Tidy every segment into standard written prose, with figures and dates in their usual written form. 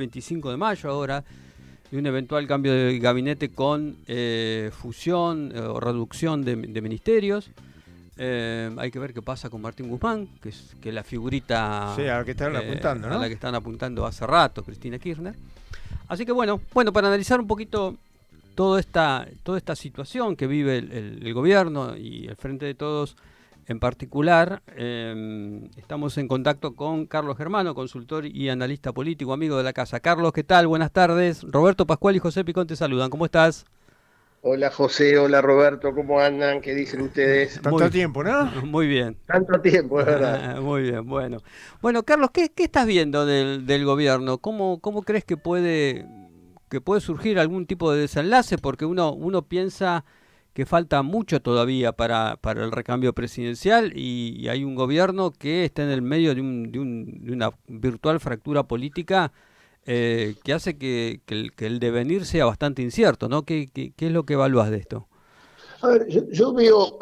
25 de mayo ahora, y un eventual cambio de gabinete con fusión o reducción de ministerios. Hay que ver qué pasa con Martín Guzmán, que es la figurita sí, a la que están apuntando, ¿no? a la que están apuntando hace rato, Cristina Kirchner. Así que bueno, para analizar un poquito toda esta situación que vive el gobierno y el Frente de Todos en particular, estamos en contacto con Carlos Germano, consultor y analista político, amigo de la casa. Carlos, ¿qué tal? Buenas tardes. Roberto Pascual y José Picón te saludan. ¿Cómo estás? Hola José, hola Roberto, ¿cómo andan? ¿Qué dicen ustedes? Tanto tiempo, ¿no? Muy bien. Tanto tiempo, es verdad. Muy bien, bueno. Bueno, Carlos, ¿qué estás viendo del gobierno? ¿Cómo crees que puede surgir algún tipo de desenlace? Porque uno piensa que falta mucho todavía para el recambio presidencial y hay un gobierno que está en el medio de una virtual fractura política que hace que el devenir sea bastante incierto, ¿no? ¿Qué es lo que evalúas de esto? A ver, yo veo,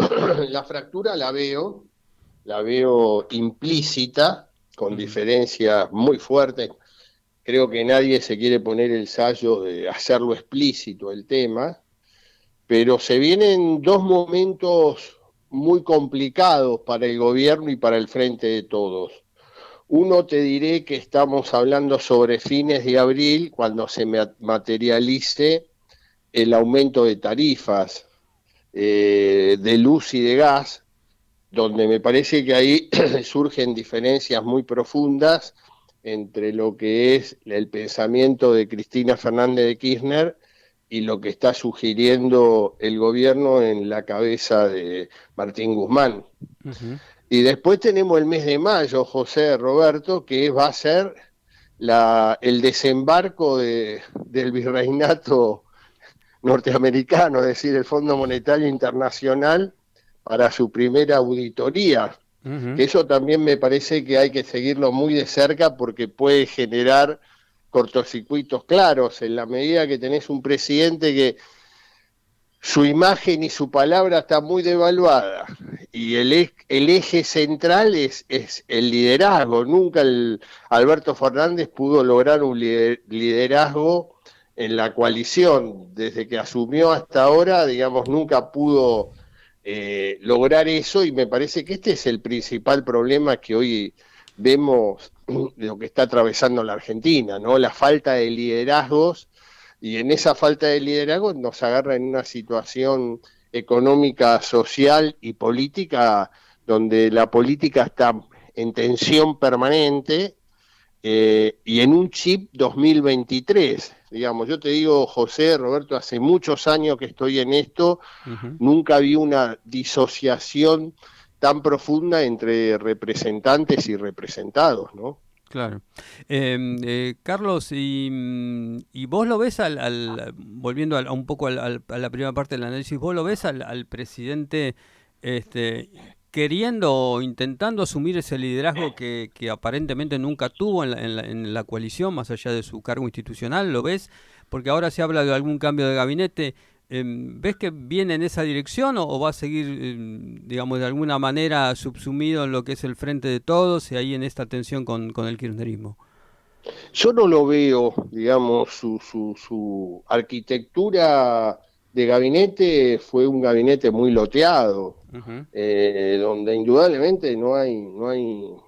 la fractura la veo implícita, con diferencias muy fuertes. Creo que nadie se quiere poner el sayo de hacerlo explícito el tema, pero se vienen dos momentos muy complicados para el gobierno y para el Frente de Todos. Uno, te diré que estamos hablando sobre fines de abril, cuando se materialice el aumento de tarifas de luz y de gas, donde me parece que ahí surgen diferencias muy profundas entre lo que es el pensamiento de Cristina Fernández de Kirchner y lo que está sugiriendo el gobierno en la cabeza de Martín Guzmán. Uh-huh. Y después tenemos el mes de mayo, José Roberto, que va a ser el desembarco del virreinato norteamericano, es decir, el Fondo Monetario Internacional, para su primera auditoría. Uh-huh. Que eso también me parece que hay que seguirlo muy de cerca porque puede generar cortocircuitos claros en la medida que tenés un presidente que su imagen y su palabra está muy devaluada y el eje central es el liderazgo. Nunca Alberto Fernández pudo lograr un liderazgo en la coalición. Desde que asumió hasta ahora, digamos, nunca pudo lograr eso, y me parece que este es el principal problema que hoy vemos de lo que está atravesando la Argentina, ¿no? La falta de liderazgos, y en esa falta de liderazgo nos agarra en una situación económica, social y política donde la política está en tensión permanente y en un chip 2023. Digamos, yo te digo, José, Roberto, hace muchos años que estoy en esto, uh-huh. Nunca vi una disociación tan profunda entre representantes y representados, ¿no? Claro. Carlos, y vos lo ves volviendo un poco a la primera parte del análisis, vos lo ves al presidente queriendo o intentando asumir ese liderazgo que aparentemente nunca tuvo en la coalición, más allá de su cargo institucional, ¿lo ves? Porque ahora se habla de algún cambio de gabinete. ¿Ves que viene en esa dirección o va a seguir, digamos, de alguna manera subsumido en lo que es el Frente de Todos y ahí en esta tensión con el kirchnerismo? Yo no lo veo, digamos, su arquitectura de gabinete fue un gabinete muy loteado, uh-huh. Donde indudablemente no hay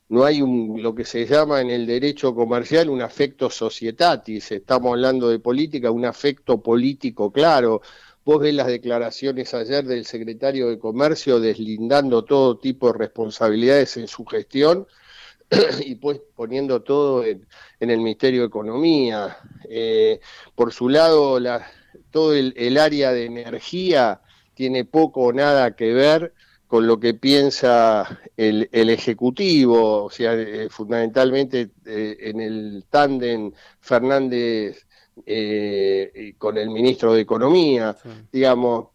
lo que se llama en el derecho comercial un affecto societatis. Estamos hablando de política, un afecto político claro. Vos ves las declaraciones ayer del secretario de Comercio deslindando todo tipo de responsabilidades en su gestión y pues poniendo todo en el Ministerio de Economía. Por su lado, todo el área de energía tiene poco o nada que ver con lo que piensa el Ejecutivo, o sea, fundamentalmente en el tándem Fernández con el ministro de Economía, sí. Digamos,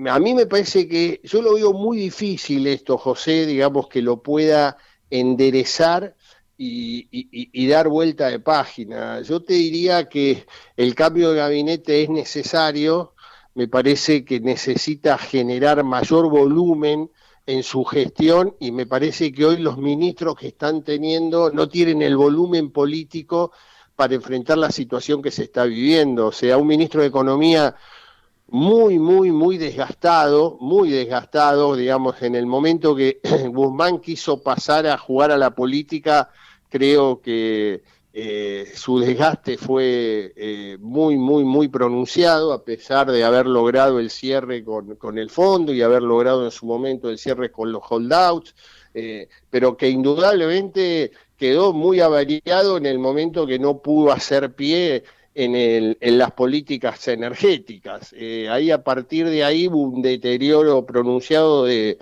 a mí me parece que, yo lo veo muy difícil esto, José, digamos, que lo pueda enderezar y dar vuelta de página. Yo te diría que el cambio de gabinete es necesario, me parece que necesita generar mayor volumen en su gestión, y me parece que hoy los ministros que están teniendo no tienen el volumen político para enfrentar la situación que se está viviendo. O sea, un ministro de Economía muy desgastado, digamos, en el momento que Guzmán quiso pasar a jugar a la política, creo que su desgaste fue muy pronunciado, a pesar de haber logrado el cierre con el fondo y haber logrado en su momento el cierre con los holdouts, pero que indudablemente quedó muy avariado en el momento que no pudo hacer pie en las políticas energéticas. Ahí, a partir de ahí, hubo un deterioro pronunciado de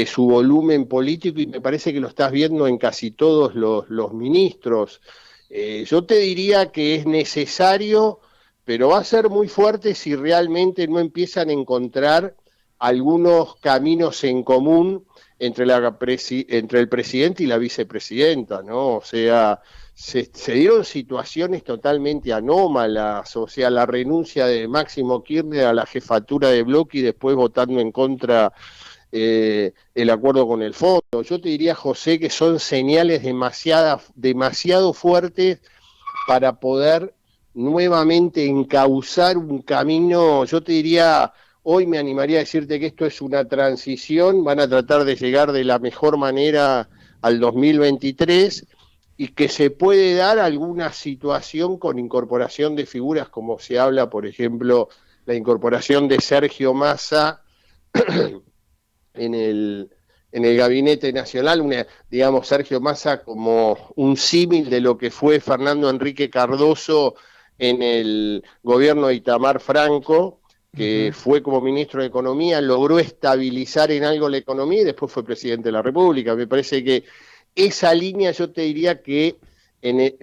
su volumen político, y me parece que lo estás viendo en casi todos los ministros. Yo te diría que es necesario, pero va a ser muy fuerte si realmente no empiezan a encontrar algunos caminos en común entre el presidente y la vicepresidenta, ¿no? O sea, se dieron situaciones totalmente anómalas, o sea, la renuncia de Máximo Kirchner a la jefatura de bloque y después votando en contra el acuerdo con el fondo. Yo te diría, José, que son señales demasiado fuertes para poder nuevamente encauzar un camino. Yo te diría, hoy me animaría a decirte que esto es una transición, van a tratar de llegar de la mejor manera al 2023, y que se puede dar alguna situación con incorporación de figuras, como se habla, por ejemplo, la incorporación de Sergio Massa en el gabinete nacional, digamos, Sergio Massa como un símil de lo que fue Fernando Enrique Cardoso en el gobierno de Itamar Franco, que fue como ministro de Economía, logró estabilizar en algo la economía y después fue presidente de la República. Me parece que esa línea, yo te diría que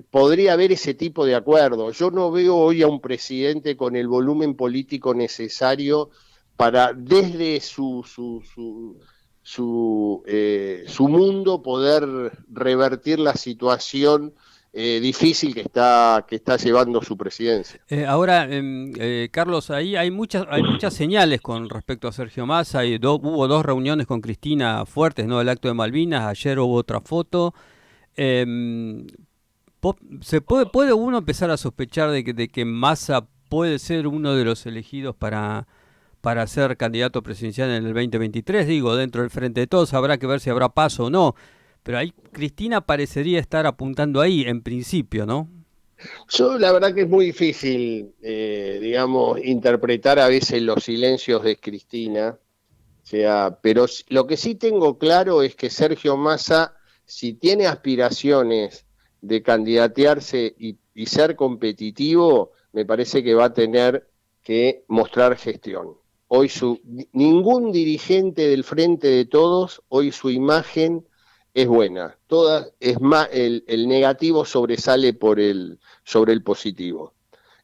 podría haber ese tipo de acuerdo. Yo no veo hoy a un presidente con el volumen político necesario para, desde su mundo, poder revertir la situación difícil que está llevando su presidencia. Ahora, Carlos, ahí hay muchas señales con respecto a Sergio Massa. Hubo dos reuniones con Cristina fuertes, ¿no? El acto de Malvinas, ayer hubo otra foto. Em, ¿puede uno empezar a sospechar de que Massa puede ser uno de los elegidos para ser candidato presidencial en el 2023? Digo, dentro del Frente de Todos habrá que ver si habrá paso o no. Pero ahí Cristina parecería estar apuntando ahí, en principio, ¿no? Yo, la verdad que es muy difícil, digamos, interpretar a veces los silencios de Cristina. O sea, pero lo que sí tengo claro es que Sergio Massa, si tiene aspiraciones de candidatearse y ser competitivo, me parece que va a tener que mostrar gestión. Hoy ningún dirigente del Frente de Todos, hoy su imagen es buena. Es más, el negativo sobresale sobre el positivo.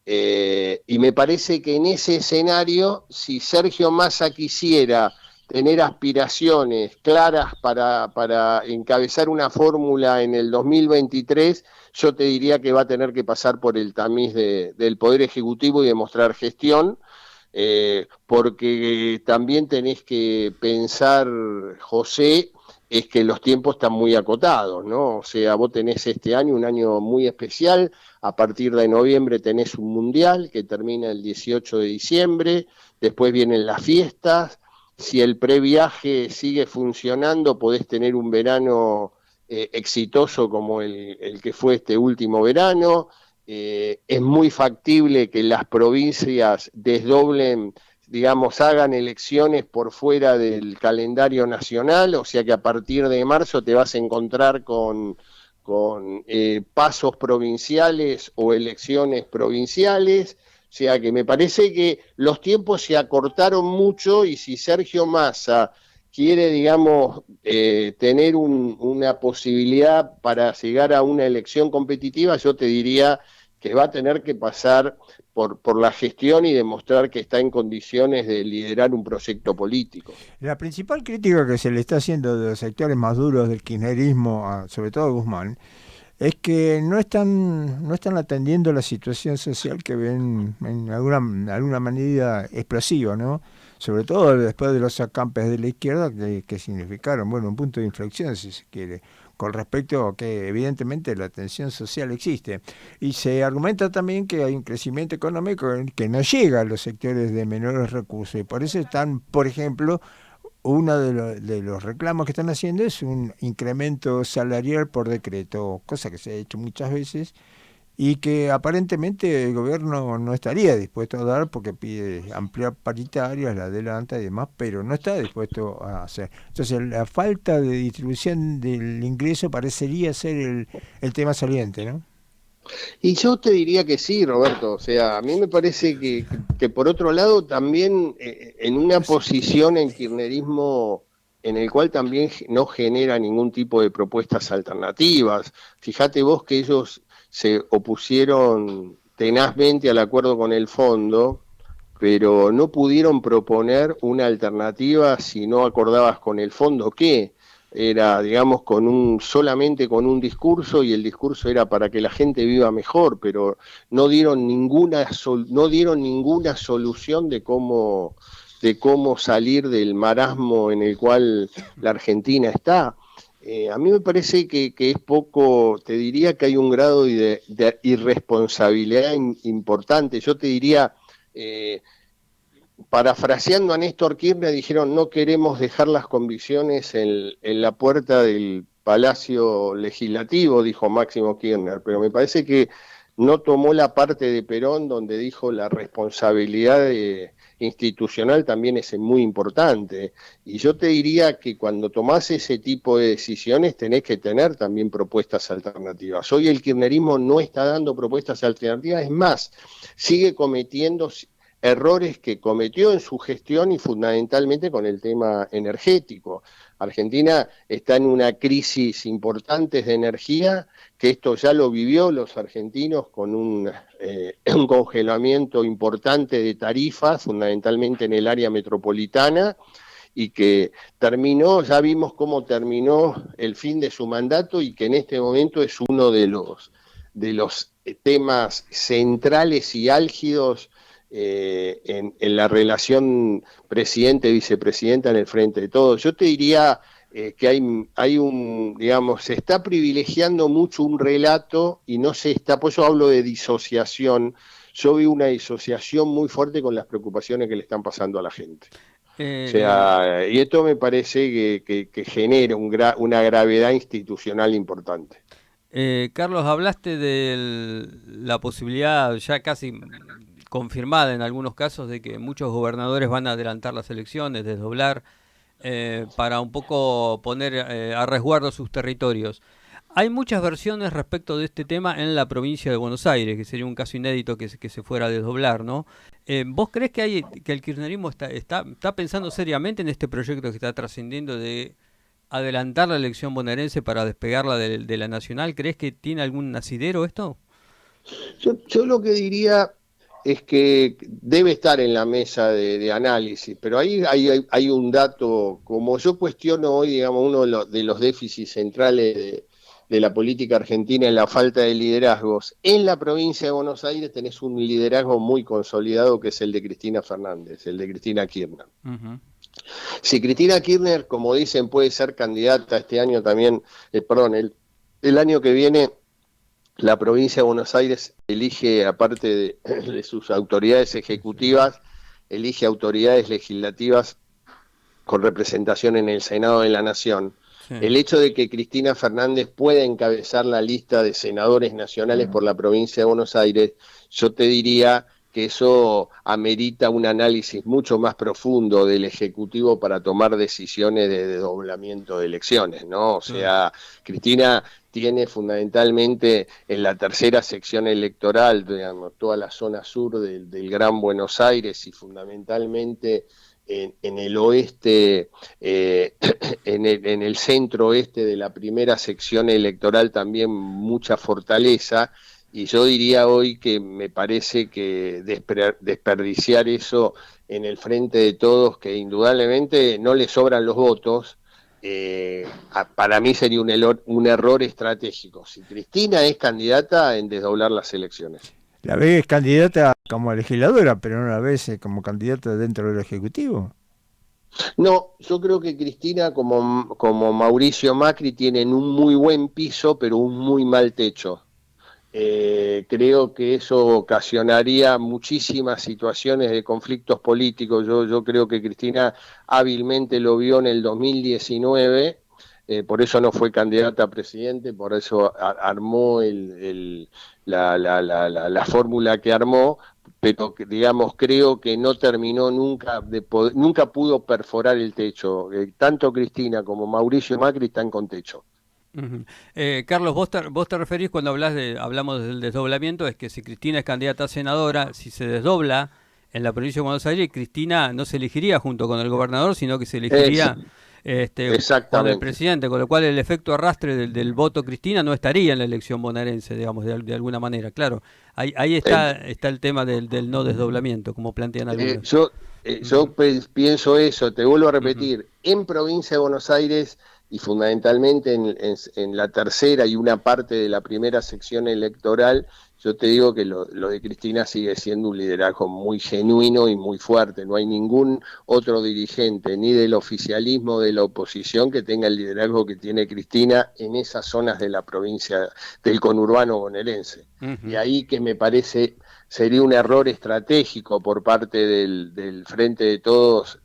Y me parece que en ese escenario, si Sergio Massa quisiera tener aspiraciones claras para encabezar una fórmula en el 2023, yo te diría que va a tener que pasar por el tamiz del Poder Ejecutivo y demostrar gestión, porque también tenés que pensar, José, es que los tiempos están muy acotados, ¿no? O sea, vos tenés este año un año muy especial. A partir de noviembre tenés un mundial que termina el 18 de diciembre, después vienen las fiestas. Si el previaje sigue funcionando, podés tener un verano exitoso como el que fue este último verano. Es muy factible que las provincias desdoblen, digamos, hagan elecciones por fuera del calendario nacional, o sea que a partir de marzo te vas a encontrar con pasos provinciales o elecciones provinciales. O sea que me parece que los tiempos se acortaron mucho, y si Sergio Massa quiere, digamos, tener una posibilidad para llegar a una elección competitiva, yo te diría que va a tener que pasar por la gestión y demostrar que está en condiciones de liderar un proyecto político. La principal crítica que se le está haciendo de los sectores más duros del kirchnerismo, sobre todo a Guzmán, es que no están atendiendo la situación social que ven en alguna medida explosiva, ¿no? Sobre todo después de los acampes de la izquierda que significaron, bueno, un punto de inflexión, si se quiere. con respecto a que evidentemente la tensión social existe. Y se argumenta también que hay un crecimiento económico que no llega a los sectores de menores recursos. Y por eso están, por ejemplo, uno de los reclamos que están haciendo es un incremento salarial por decreto, cosa que se ha hecho muchas veces y que aparentemente el gobierno no estaría dispuesto a dar porque pide ampliar paritarias, la adelanta y demás, pero no está dispuesto a hacer. Entonces la falta de distribución del ingreso parecería ser el tema saliente, ¿no? Y yo te diría que sí, Roberto. O sea, a mí me parece que por otro lado también en una posición en kirchnerismo en el cual también no genera ningún tipo de propuestas alternativas. Fíjate vos que ellos se opusieron tenazmente al acuerdo con el fondo, pero no pudieron proponer una alternativa si no acordabas con el fondo. ¿Qué? Era, digamos, solamente con un discurso, y el discurso era para que la gente viva mejor, pero no dieron ninguna solución de cómo salir del marasmo en el cual la Argentina está. A mí me parece que es poco, te diría que hay un grado de irresponsabilidad importante. Yo te diría, parafraseando a Néstor Kirchner, dijeron: no queremos dejar las convicciones en la puerta del Palacio Legislativo, dijo Máximo Kirchner, pero me parece que no tomó la parte de Perón donde dijo la responsabilidad institucional también es muy importante. Y yo te diría que cuando tomás ese tipo de decisiones tenés que tener también propuestas alternativas. Hoy el kirchnerismo no está dando propuestas alternativas, es más, sigue cometiendo errores que cometió en su gestión y fundamentalmente con el tema energético. Argentina está en una crisis importante de energía, que esto ya lo vivió los argentinos con un congelamiento importante de tarifas, fundamentalmente en el área metropolitana, y que terminó, ya vimos cómo terminó el fin de su mandato y que en este momento es uno de los temas centrales y álgidos en la relación presidente-vicepresidenta en el frente de todos. Yo te diría que hay digamos, se está privilegiando mucho un relato y no se está, por eso hablo de disociación. Yo vi una disociación muy fuerte con las preocupaciones que le están pasando a la gente. O sea, y esto me parece que genera una gravedad institucional importante. Carlos, hablaste de la posibilidad ya casi confirmada en algunos casos de que muchos gobernadores van a adelantar las elecciones, desdoblar, para un poco poner a resguardo sus territorios. Hay muchas versiones respecto de este tema en la provincia de Buenos Aires, que sería un caso inédito que se fuera a desdoblar, ¿no? ¿Vos crees que el kirchnerismo está pensando seriamente en este proyecto que está trascendiendo de adelantar la elección bonaerense para despegarla de la nacional? ¿Crees que tiene algún asidero esto? Yo lo que diría es que debe estar en la mesa de análisis, pero ahí hay un dato, como yo cuestiono hoy, digamos, uno de los déficits centrales de la política argentina en la falta de liderazgos. En la provincia de Buenos Aires tenés un liderazgo muy consolidado que es el de Cristina Fernández, el de Cristina Kirchner. Uh-huh. Si Cristina Kirchner, como dicen, puede ser candidata este año también, el año que viene, la provincia de Buenos Aires elige, aparte de sus autoridades ejecutivas, elige autoridades legislativas con representación en el Senado de la Nación. Sí. El hecho de que Cristina Fernández pueda encabezar la lista de senadores nacionales por la provincia de Buenos Aires, yo te diría que eso amerita un análisis mucho más profundo del Ejecutivo para tomar decisiones de desdoblamiento de elecciones, ¿no? O sea, Cristina tiene fundamentalmente en la tercera sección electoral, digamos, toda la zona sur del Gran Buenos Aires y fundamentalmente en el oeste, en el centro oeste de la primera sección electoral también mucha fortaleza. Y yo diría hoy que me parece que desperdiciar eso en el frente de todos, que indudablemente no le sobran los votos, para mí sería un error estratégico. Si Cristina es candidata, en desdoblar las elecciones. La ves candidata como legisladora, pero no la ves como candidata dentro del Ejecutivo. No, yo creo que Cristina como Mauricio Macri tienen un muy buen piso, pero un muy mal techo. Creo que eso ocasionaría muchísimas situaciones de conflictos políticos. Yo creo que Cristina hábilmente lo vio en el 2019, por eso no fue candidata a presidente, por eso armó la fórmula que armó, pero digamos creo que no terminó nunca nunca pudo perforar el techo. Tanto Cristina como Mauricio Macri están con techo. Ujú. Carlos, vos te referís cuando hablamos del desdoblamiento, es que si Cristina es candidata a senadora, si se desdobla en la provincia de Buenos Aires, Cristina no se elegiría junto con el gobernador, sino que se Es, elegiría con el exactamente. presidente, con lo cual el efecto arrastre del voto Cristina no estaría en la elección bonaerense, digamos, de alguna manera, claro. Ahí está el tema del no desdoblamiento, como plantean Eh, algunos. yo yo Ujú, pienso eso, te vuelvo a ujú. repetir, en provincia de Buenos Aires y fundamentalmente en la tercera y una parte de la primera sección electoral, yo te digo que lo de Cristina sigue siendo un liderazgo muy genuino y muy fuerte. No hay ningún otro dirigente, ni del oficialismo, de la oposición, que tenga el liderazgo que tiene Cristina en esas zonas de la provincia del conurbano bonaerense. Y Ujú. ahí que me parece sería un error estratégico por parte del Frente de Todos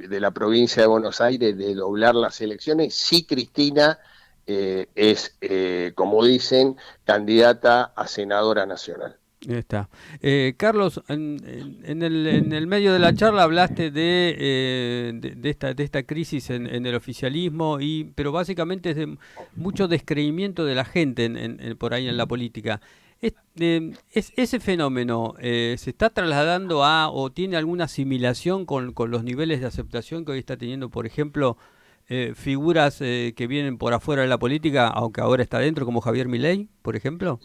de la provincia de Buenos Aires de doblar las elecciones si Cristina es, como dicen, candidata a senadora nacional. Ahí está. Carlos, en el medio de la charla hablaste de esta crisis en el oficialismo, pero básicamente es de mucho descreimiento de la gente por ahí en la política. Ese fenómeno se está trasladando o tiene alguna asimilación con los niveles de aceptación que hoy está teniendo, por ejemplo, figuras que vienen por afuera de la política, aunque ahora está dentro, como Javier Milei, por ejemplo?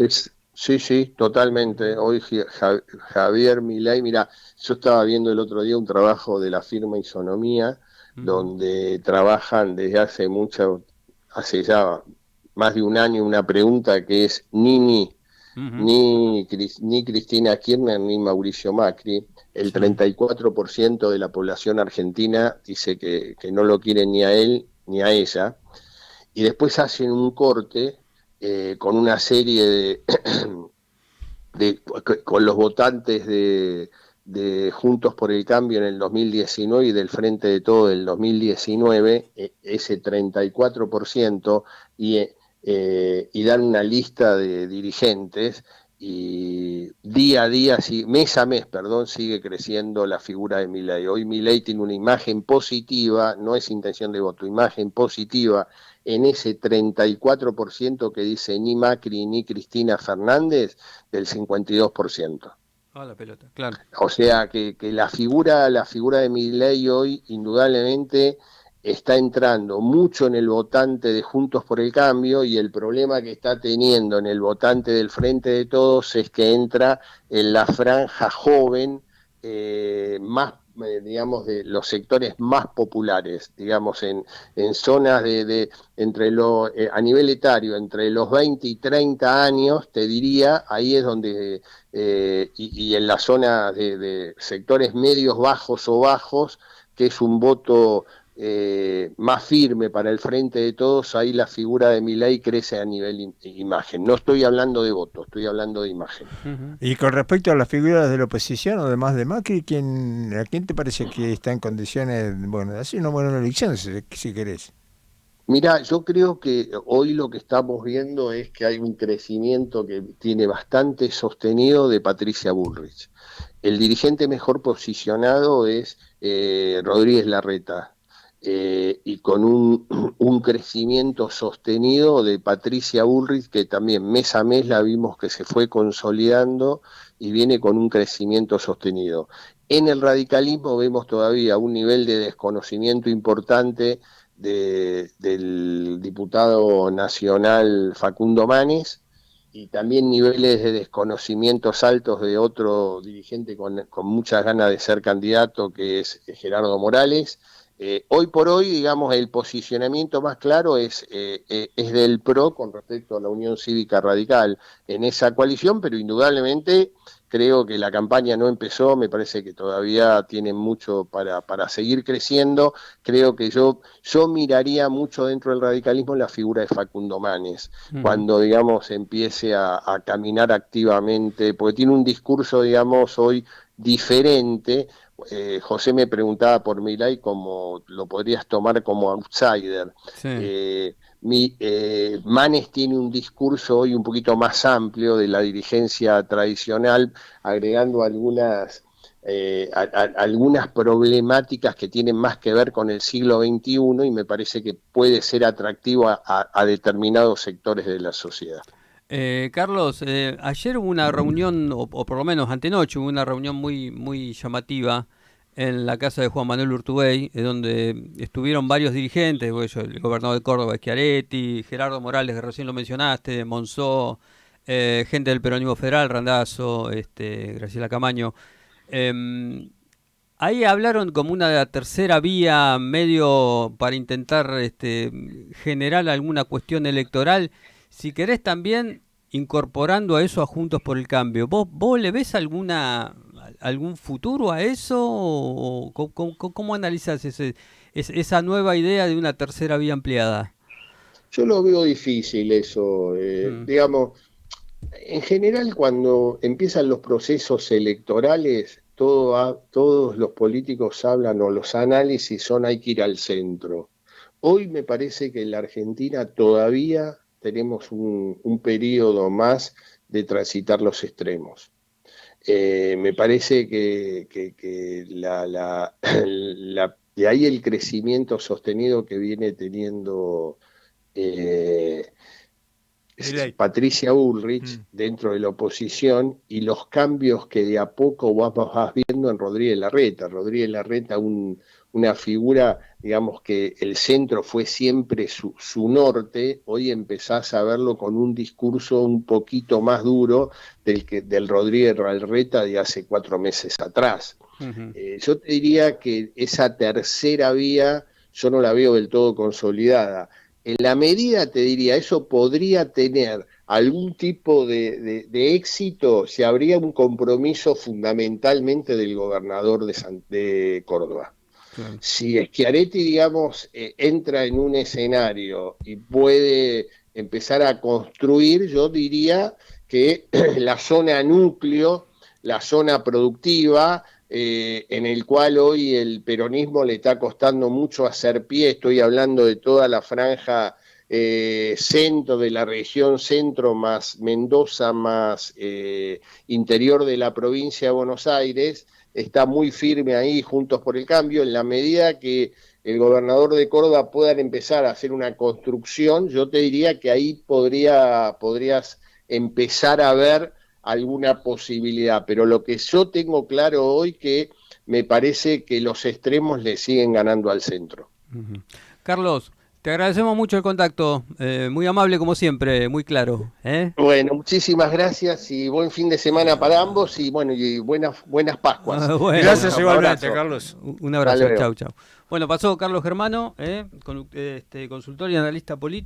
Sí, sí, totalmente. Hoy Javier Milei, mira, yo estaba viendo el otro día un trabajo de la firma Isonomía, Ujú, donde trabajan desde hace ya más de un año, una pregunta que es ujú. ni Cristina Kirchner ni Mauricio Macri. El Sí. 34% de la población argentina dice que no lo quiere ni a él ni a ella. Y después hacen un corte con una serie con los votantes de Juntos por el Cambio en el 2019 y del Frente de Todo del 2019, ese 34%, y dan una lista de dirigentes y día a día, mes a mes, perdón, sigue creciendo la figura de Milei. Hoy Milei tiene una imagen positiva, no es intención de voto, imagen positiva en ese 34% que dice ni Macri ni Cristina Fernández, del 52%. Ah, la pelota, claro. O sea que la figura de Milei hoy indudablemente está entrando mucho en el votante de Juntos por el Cambio, y el problema que está teniendo en el votante del Frente de Todos es que entra en la franja joven, más, digamos, de los sectores más populares, digamos, en zonas a nivel etario, entre los 20 y 30 años, te diría, ahí es donde y en la zona de sectores medios, bajos o bajos, que es un voto más firme para el Frente de Todos, ahí la figura de Milei crece a nivel imagen. No estoy hablando de voto, estoy hablando de imagen. Ujú. Y con respecto a las figuras de la oposición, además de Macri, ¿a quién te parece que está en condiciones, bueno, de hacer una buena elección, si querés? Mira, yo creo que hoy lo que estamos viendo es que hay un crecimiento que tiene bastante sostenido de Patricia Bullrich. El dirigente mejor posicionado es Rodríguez Larreta, y con un crecimiento sostenido de Patricia Bullrich, que también mes a mes la vimos que se fue consolidando y viene con un crecimiento sostenido. En el radicalismo vemos todavía un nivel de desconocimiento importante del diputado nacional Facundo Manes, y también niveles de desconocimientos altos de otro dirigente con muchas ganas de ser candidato, que es Gerardo Morales. Hoy por hoy, digamos, el posicionamiento más claro es del PRO con respecto a la Unión Cívica Radical en esa coalición, pero indudablemente creo que la campaña no empezó, me parece que todavía tienen mucho para seguir creciendo. Creo que yo miraría mucho dentro del radicalismo la figura de Facundo Manes, cuando, digamos, empiece a caminar activamente, porque tiene un discurso, digamos, hoy diferente. José me preguntaba por Milei como lo podrías tomar como outsider. Sí. Manes tiene un discurso hoy un poquito más amplio de la dirigencia tradicional, agregando algunas problemáticas que tienen más que ver con el siglo XXI, y me parece que puede ser atractivo a determinados sectores de la sociedad. Carlos, ayer hubo una reunión, o por lo menos antenoche, hubo una reunión muy llamativa en la casa de Juan Manuel Urtubey, donde estuvieron varios dirigentes, el gobernador de Córdoba, Schiaretti, Gerardo Morales, que recién lo mencionaste, Monzó, gente del peronismo federal, Randazzo, Graciela Camaño. Ahí hablaron como una tercera vía medio para intentar generar alguna cuestión electoral. Si querés también incorporando a eso a Juntos por el Cambio, ¿vos le ves algún futuro a eso? ¿O cómo analizás esa nueva idea de una tercera vía ampliada? Yo lo veo difícil eso, digamos. En general, cuando empiezan los procesos electorales, todos los políticos hablan, o los análisis son: hay que ir al centro. Hoy me parece que en la Argentina todavía tenemos un periodo más de transitar los extremos. Me parece que de ahí el crecimiento sostenido que viene teniendo eh, Patricia Bullrich dentro de la oposición, y los cambios que de a poco vas viendo en Rodríguez Larreta. Rodríguez Larreta, una figura, digamos, que el centro fue siempre su norte. Hoy empezás a verlo con un discurso un poquito más duro del Rodríguez Larreta de hace 4 meses atrás. Yo te diría que esa tercera vía yo no la veo del todo consolidada. En la medida, te diría, eso podría tener algún tipo de éxito si habría un compromiso fundamentalmente del gobernador de Córdoba. Claro. Si Schiaretti, digamos, entra en un escenario y puede empezar a construir, yo diría que la zona núcleo, la zona productiva, en el cual hoy el peronismo le está costando mucho hacer pie. Estoy hablando de toda la franja centro, de la región centro, más Mendoza, más interior de la provincia de Buenos Aires. Está muy firme ahí Juntos por el Cambio. En la medida que el gobernador de Córdoba pueda empezar a hacer una construcción, yo te diría que ahí podrías empezar a ver alguna posibilidad. Pero lo que yo tengo claro hoy, que me parece que los extremos le siguen ganando al centro. Carlos, te agradecemos mucho el contacto, muy amable como siempre, muy claro. Bueno, muchísimas gracias y buen fin de semana para ambos, y bueno, y buenas Pascuas. Bueno, Gracias igualmente, Carlos. Un abrazo, chau. Bueno, pasó Carlos Germano, consultor y analista político.